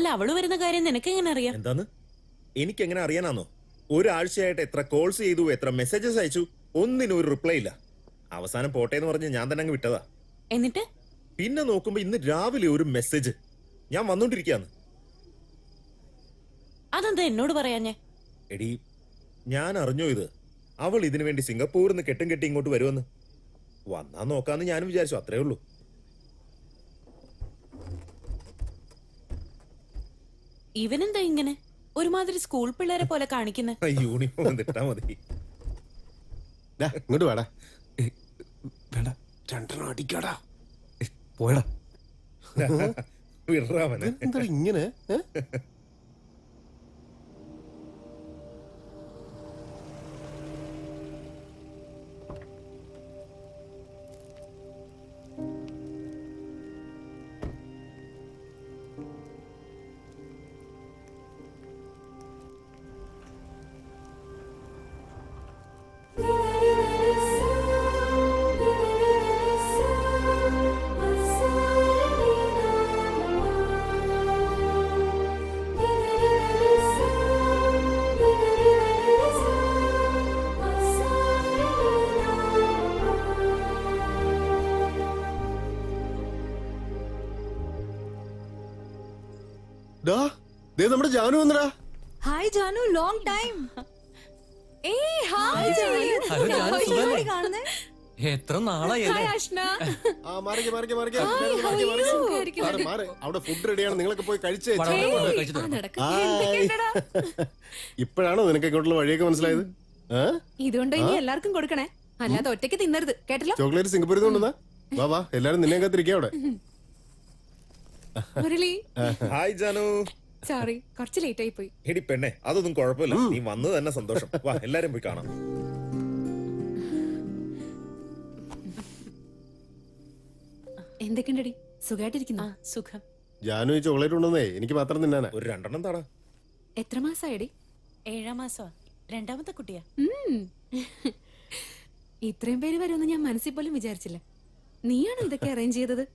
അല്ല, അവള് വരുന്ന കാര്യം നിനക്ക് എങ്ങനെ അറിയാം? എന്താന്ന്? എനിക്ക് എങ്ങനെ അറിയാനാന്നോ? ഒരാഴ്ചയായിട്ട് എത്ര കോൾസ് ചെയ്തു, എത്ര മെസ്സേജസ് അയച്ചു, ഒന്നിനും ഒരു റിപ്ലൈ ഇല്ല. അവസാനം പോട്ടെ എന്ന് പറഞ്ഞ് ഞാൻ തന്നെ അങ്ങ് വിട്ടതാ. എന്നിട്ട് പിന്നെ നോക്കുമ്പോ ഇന്ന് രാവിലെ ഒരു മെസ്സേജ്, ഞാൻ വന്നോണ്ടിരിക്കാന്ന്. അതെന്താ എന്നോട് പറയാഞ്ഞേ? എടി, ഞാൻ അറിഞ്ഞോ ഇത്? അവൾ ഇതിനു വേണ്ടി സിംഗപ്പൂരിൽ നിന്ന് കെട്ടും കെട്ടി ഇങ്ങോട്ട് വരുമെന്ന്. വന്നാ നോക്കാന്ന് ഞാനും വിചാരിച്ചു, അത്രേ ഉള്ളൂ. ഇവനെന്താ ഇങ്ങനെ ഒരുമാതിരി സ്കൂൾ പിള്ളേരെ പോലെ കാണിക്കുന്നത്? യൂണിഫോം ഇട്ടാ മതി. ഇങ്ങോട്ട് വേടാ. വേണ്ട, രണ്ടെണ്ണം അടിക്കാടാ. പോയടാ. വിടറാവനെ. എന്താ ഇങ്ങനെ? നമ്മുടെ ജാനു വന്നടാ. Hi Janu, long time. എത്ര നാളായി. അവിടെ ഫുഡ് റെഡിയാണ്, നിങ്ങളൊക്കെ പോയി കഴിച്ചേ. ഇപ്പോഴാണോ നിനക്ക് ഇങ്ങോട്ടുള്ള വഴിയൊക്കെ മനസ്സിലായത്? ഇതുകൊണ്ട് ഇനി എല്ലാവർക്കും കൊടുക്കണേ, അല്ലാതെ ഒറ്റയ്ക്ക് തിന്നരുത്, കേട്ടല്ലോ. ചോക്ലേറ്റ് സിംഗപ്പൂരിൽ നിന്നുണ്ടാ. വാ വാ, എല്ലാരും നിന്നെ കാത്തിരിക്കാ അവിടെ. മുരളി, ഹായ് ജാനു. സോറി, കുറച്ച് ലേറ്റ് ആയി പോയി. എടി പെണ്ണെ, അതൊന്നും കുഴപ്പമില്ല. നീ വന്നത് തന്നെ സന്തോഷം. വാ, എല്ലാരും പോയി കാണാം. എന്തൊക്കെയുണ്ടടി, സുഖമായിട്ടിരിക്കുന്നു? സുഖം. ജാനു ഈ ചോക്ലേറ്റ് ഉണ്ടെന്നേ എനിക്ക് മാത്രം തിന്നാനാ. ഒരു രണ്ടെണ്ണം താടാ. എത്ര മാസമായടി? 7ാം മാസമാ, രണ്ടാമത്തെ കുട്ടിയാ. ഇത്രയും പേര് വരുമെന്ന് ഞാൻ മനസ്സിൽ പോലും വിചാരിച്ചില്ല. നീയാണോ ഇതൊക്കെ അറേഞ്ച് ചെയ്തത്?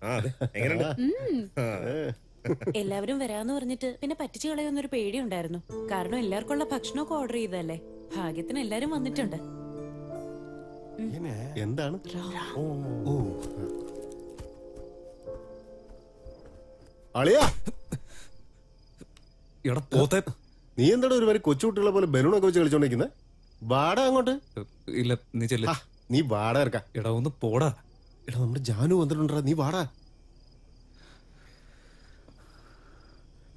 എല്ലാവരും വരാന്ന് പറഞ്ഞിട്ട് പിന്നെ പറ്റിച്ചു കളയുന്നൊരു പേടി ഉണ്ടായിരുന്നു. കാരണം എല്ലാവർക്കുള്ള ഭക്ഷണമൊക്കെ ഓർഡർ ചെയ്തല്ലേ. ഭാഗ്യത്തിന് എല്ലാരും വന്നിട്ടുണ്ട്. എന്താണ്? അളിയാ, നീ എന്താണ് ഒരു വരെ കൊച്ചുകുട്ടികളെ പോലെ ബലൂണൊക്കെ വെച്ച് കളിച്ചോണ്ടിരിക്കുന്നത്? വാടാ അങ്ങോട്ട്. ഇല്ല, നീ ചെല്ല്. നീ വാടാ ഇറക്കാം. എടാ ഒന്ന് പോടാ. എടാ, നമ്മുടെ ജാനു വന്നിട്ടുണ്ടാ, നീ വാടാ.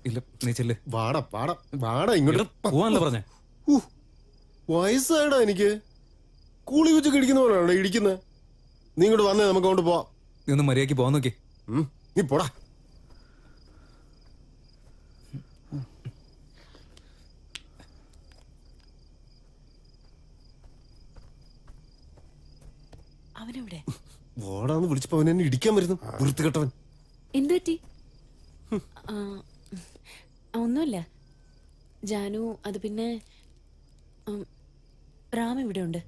ഇല്ല, നീ ചെല്ല്. വാടാ വാടാ വാടാ ഇങ്ങോട്ട് പോവാനല്ലേ പറഞ്ഞേ? വയസ്സായടാ എനിക്ക്. കൂളി വെച്ച് കിടിക്കുന്ന പോലെയാണോ ഇടിക്കുന്നത്? നീ ഇങ്ങോട്ട് വന്നേ, നമുക്ക് അങ്ങോട്ട് പോവാം. നീ ഒന്ന് മര്യാദക്ക് പോവാൻ നോക്കി. നീ പോടാ. അവനെവിടെ? വാടാന്ന് വിളിച്ചപ്പോ അവൻ എന്നെ ഇടിക്കാൻ വരുന്നു, വൃത്തികെട്ടവൻ. എന്ത് പറ്റി? ഒന്നുമില്ല ജാനു. അത് പിന്നെ റാം ഇവിടെ ഉണ്ട്.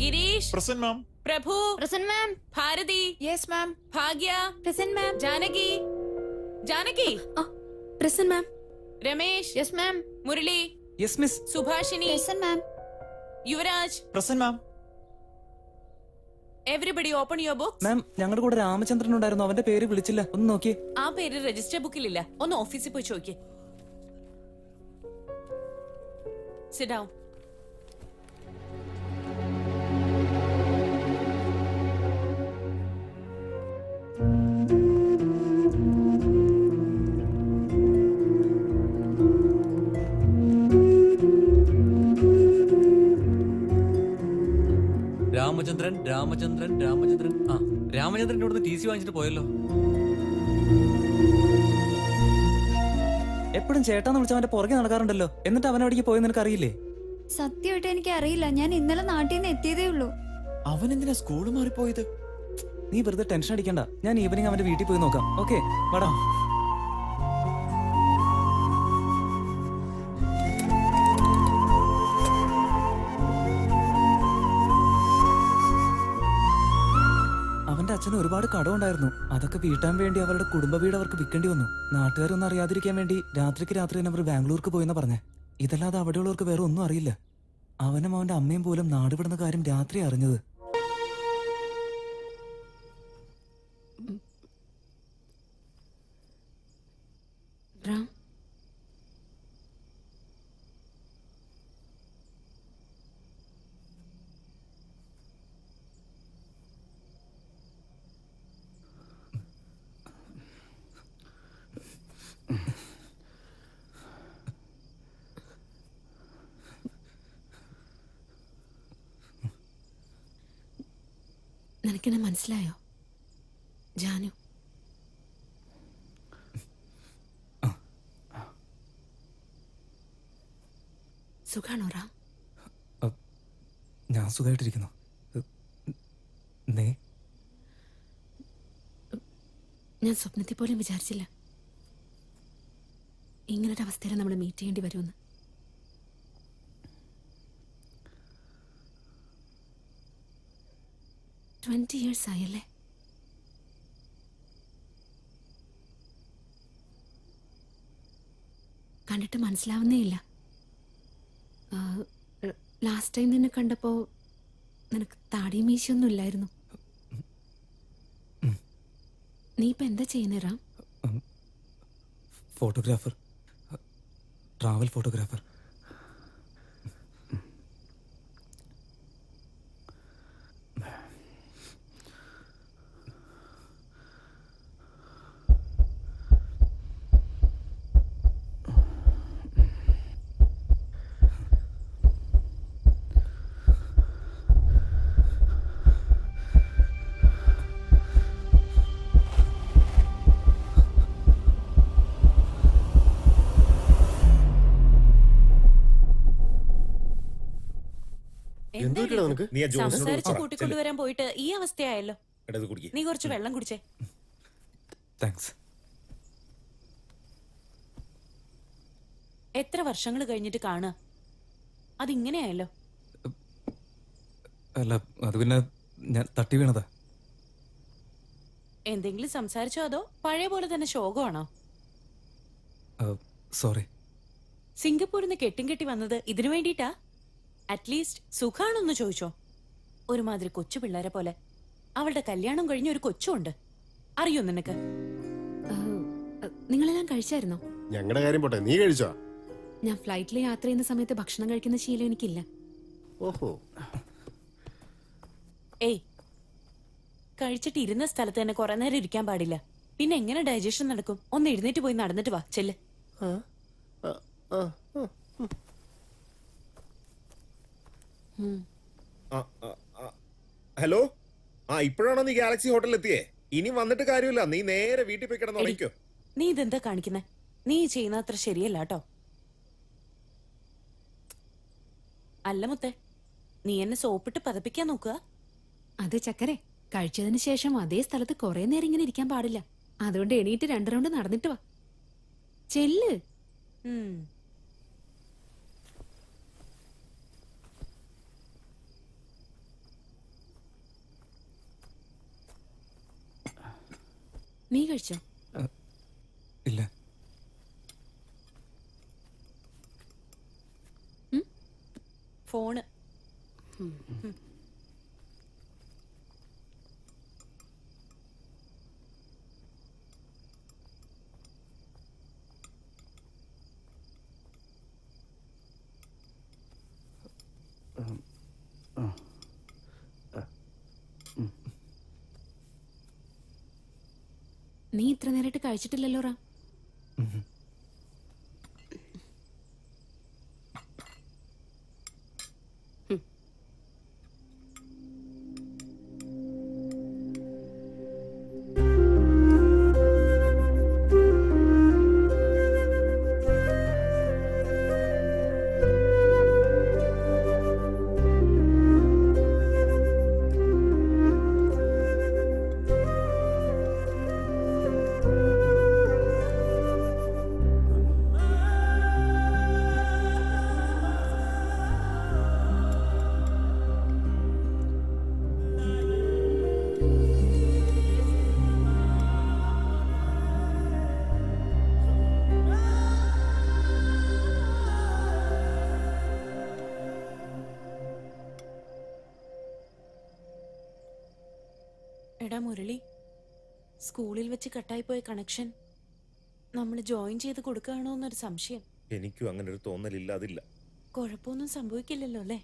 Girish, present ma'am. Prabhu, present ma'am. Bharathi, yes ma'am. Bhagya, present ma'am. Janaki, Janaki, present ma'am. Ramesh, yes ma'am. Murali, yes miss. Subhashini, present ma'am. Yuvaraj. Present ma'am. Everybody open your book. Ma'am ഞങ്ങളുടെ കൂടെ രാമചന്ദ്രൻ ഉണ്ടായിരുന്നു, അവന്റെ പേര് വിളിച്ചില്ല, ഒന്ന് നോക്കിയേ. ആ പേര് രജിസ്റ്റർ ബുക്കിലില്ല, ഒന്ന് ഓഫീസിൽ പോയി ചോദിക്കേ. Sit down. രാമചന്ദ്രൻ രാമചന്ദ്രൻ രാമചന്ദ്രൻ ആ രാമചന്ദ്രൻ ഇവിടുന്ന് ടി സി വാങ്ങിച്ചിട്ട് പോയല്ലോ. എപ്പോഴും ചേട്ടാന്ന് വിളിച്ച അവന്റെ പുറകെ നടക്കാറുണ്ടല്ലോ, എന്നിട്ട് അവൻ എവിടേക്ക് പോയെന്ന് നിനക്ക് അറിയില്ലേ? സത്യമായിട്ട് എനിക്ക് അറിയില്ല. ഞാൻ ഇന്നലെ നാട്ടിൽ നിന്ന് എത്തിയതേ ഉള്ളൂ. അവൻ എന്തിനാ സ്കൂൾ മാറിപ്പോയത്? നീ വെറുതെ ടെൻഷൻ അടിക്കണ്ട, ഞാൻ ഈവനിങ് അവന്റെ വീട്ടിൽ പോയി നോക്കാം. ഓക്കെ വാടാ. അവന്റെ അച്ഛന് ഒരുപാട് കടമുണ്ടായിരുന്നു, അതൊക്കെ വീട്ടാൻ വേണ്ടി അവരുടെ കുടുംബ വീട് അവർക്ക് വിൽക്കേണ്ടി വന്നു. നാട്ടുകാരൊന്നും അറിയാതിരിക്കാൻ വേണ്ടി രാത്രിക്ക് രാത്രി തന്നെ അവർ ബാംഗ്ലൂർക്ക് പോയെന്ന് പറഞ്ഞേ. ഇതല്ലാതെ അവിടെയുള്ളവർക്ക് വേറെ ഒന്നും അറിയില്ല. അവനും അവന്റെ അമ്മയും പോലും നാടുവിടുന്ന കാര്യം രാത്രി അറിഞ്ഞത്. റാം, നിനക്കെന്നെ മനസ്സിലായോ? ജാനു. സുഖാണോ റാം? ഞാൻ സുഖമായിട്ടിരിക്കുന്നു. നീ? ഞാൻ സ്വപ്നത്തിൽ പോലും വിചാരിച്ചില്ല ഇങ്ങനൊരു അവസ്ഥയിൽ നമ്മൾ മീറ്റ് ചെയ്യേണ്ടി വരുമെന്ന്. ട്വന്റി ഇയേഴ്സ് ആയല്ലേ? കണ്ടിട്ട് മനസ്സിലാവുന്നേ ഇല്ല. ലാസ്റ്റ് ടൈം നിന്നെ കണ്ടപ്പോ നിനക്ക് താടിയും മീശയൊന്നും ഇല്ലായിരുന്നു. നീ ഇപ്പൊ എന്താ ചെയ്യുന്നേ റാം? Photographer, travel photographer. എന്ത് പറ്റിയടാ നിനക്ക്? നീ ആ ജോസിനോട് സംസാരിച്ച് പറ. കൂട്ടിക്കൊണ്ടുവരാൻ പോയിട്ട് ഈ അവസ്ഥയായല്ലോ. എടാ, ഇത് കുടിക്ക്. നീ കുറച്ച് വെള്ളം കുടിച്ചേ. താങ്ക്സ്. എത്ര വർഷങ്ങൾ കഴിഞ്ഞിട്ട് കാണുക, അതിങ്ങനെയായല്ലോ. അല്ല, അത് പിന്നെ ഞാൻ തട്ടി വീണതാ. എന്തെങ്കിലും സംസാരിച്ചോ അതോ പഴയ പോലെ തന്നെ ശോകമാണോ? സോറി. സിംഗപ്പൂരിൽ നിന്ന് കെട്ടും കെട്ടി വന്നത് ഇതിനു വേണ്ടിയിട്ടാ? അറ്റ്ലീസ്റ്റ് സുഖാണോന്ന് ചോദിച്ചോ. ഒരുമാതിരി കൊച്ചു പിള്ളേരെ പോലെ. അവളുടെ കല്യാണം കഴിഞ്ഞ ഒരു കൊച്ചുണ്ട്, അറിയോ നിനക്ക്? നിങ്ങളെല്ലാം കഴിച്ചായിരുന്നോ? ഞങ്ങളുടെ കാര്യം പോട്ടെ, നീ കഴിച്ചോ? ഞാൻ ഫ്ലൈറ്റിൽ യാത്ര ചെയ്യുന്ന സമയത്ത് ഭക്ഷണം കഴിക്കുന്ന ശീലം എനിക്കില്ല. ഓഹോ. ഏയ്, കഴിച്ചിട്ട് ഇരുന്ന സ്ഥലത്ത് തന്നെ കുറെ നേരം ഇരിക്കാൻ പാടില്ല. പിന്നെ എങ്ങനെ ഡൈജഷൻ നടക്കും? ഒന്ന് എഴുന്നേറ്റ് പോയി നടന്നിട്ട് വാ, ചെല്ല്. ആ, ആ, ആ, ആ. ഹലോ, ആ ഇപ്പോഴാണോ നീ ഗാലക്സി ഹോട്ടലിൽ എത്തിയേ? ഇനി വന്നിട്ട് കാര്യമില്ല, നീ നേരെ വീട്ടിൽ പോയി കിടന്ന് ഉറങ്ങിക്കോ. നീ ഇതെന്താ കാണിക്കുന്നെ? നീ ചെയ്യുന്ന അത്ര ശരിയല്ല കേട്ടോ. അല്ല മുത്തേ, നീ എന്നെ സോപ്പിട്ട് പതപ്പിക്കാൻ നോക്കുക. അത് ചക്കരെ, കഴിച്ചതിന് ശേഷം അതേ സ്ഥലത്ത് കുറെ നേരം ഇങ്ങനെ ഇരിക്കാൻ പാടില്ല. അതുകൊണ്ട് എണീറ്റ് 2 റൗണ്ട് നടന്നിട്ട് വാ, ചെല്ല്. നീ കഴിച്ചോ? ഇല്ല. ഫോണ്. നീ ഇത്ര നേരമായിട്ട് കഴിച്ചിട്ടില്ലല്ലോ റാം. എടാ മുരളി, സ്കൂളിൽ വെച്ച് കട്ടായിപ്പോയ കണക്ഷൻ നമ്മൾ ജോയിൻ ചെയ്ത് കൊടുക്കുകയാണോ എന്നൊരു സംശയം. എനിക്കും അങ്ങനെ ഒരു തോന്നലില്ലാതില്ല. കുഴപ്പമൊന്നും സംഭവിക്കില്ലല്ലോ അല്ലേ?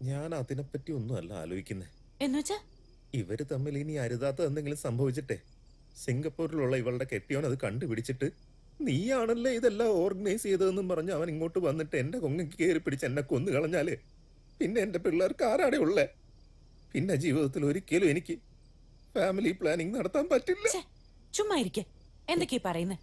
ഞാൻ അതിനെപ്പറ്റി ഒന്നും അല്ല ആലോചിക്കുന്നേ. എന്നുവെച്ചാ ഇവര് തമ്മിൽ ഇനി അരുതാത്ത എന്തെങ്കിലും സംഭവിച്ചിട്ടെ സിംഗപ്പൂരിലുള്ള ഇവളുടെ കെട്ടിയോൻ അത് കണ്ടുപിടിച്ചിട്ട് നീയാണല്ലേ ഇതെല്ലാം ഓർഗനൈസ് ചെയ്തതെന്നും പറഞ്ഞ് അവൻ ഇങ്ങോട്ട് വന്നിട്ട് എന്റെ കൊങ്ങയ്ക്ക് കയറി പിടിച്ച് എന്നെ കൊന്നു കളഞ്ഞാലേ പിന്നെ എന്റെ പിള്ളേർക്ക് ആരാടെ ഉള്ളേ? പിന്നെ ജീവിതത്തിൽ ഒരിക്കലും എനിക്ക് ഫാമിലി പ്ലാനിങ് നടത്താൻ പറ്റില്ല. ചുമ്മാ ഇരിക്കെ. എന്തൊക്കെയാ പറയുന്നേ?